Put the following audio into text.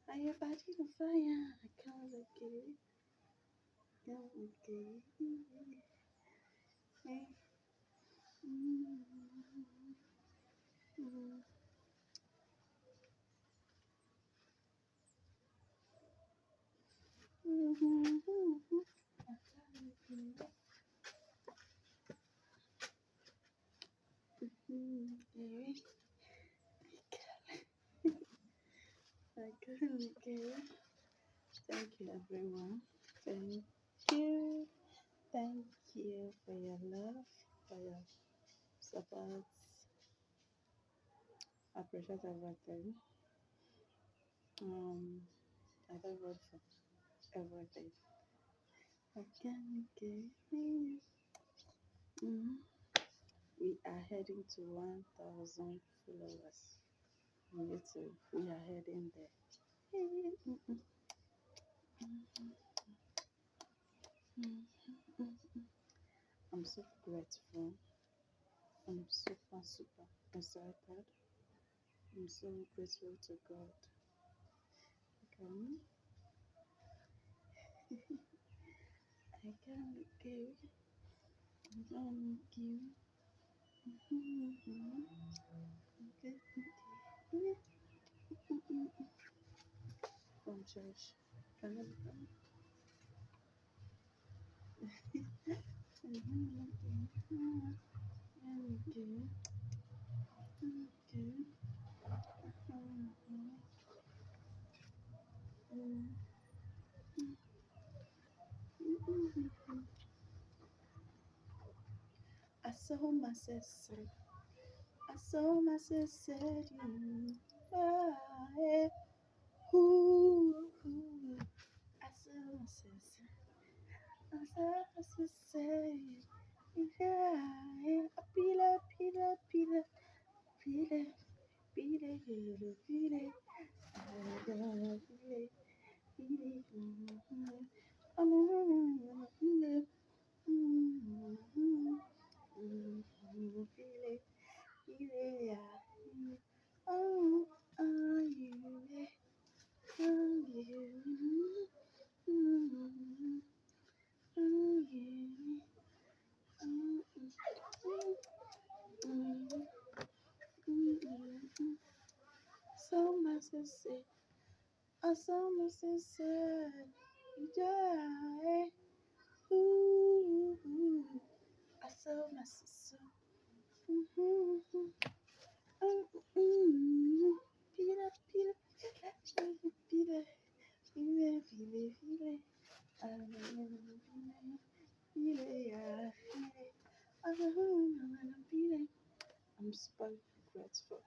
Fire, body on fire. I can't look it. Can't look it. Hey. Okay. Thank you, everyone. Thank you. Thank you for your love, for your support. I appreciate everything. I thank God for everything. I can give you. Mhm. We are heading to 1,000 followers on YouTube. We are heading there. I'm so grateful. I'm super, super excited. I'm so grateful to God. Okay. I can give. I can give. From church. Can I come? I saw myself say, I saw myself say, ooh, I saw myself say, I saw myself say, yeah, pila, pila, pila, pila, pila, pila, pila, I saw myself say, yeah, ooh, I saw myself say, Peter, Peter, Peter, Peter, Peter, I'm super grateful.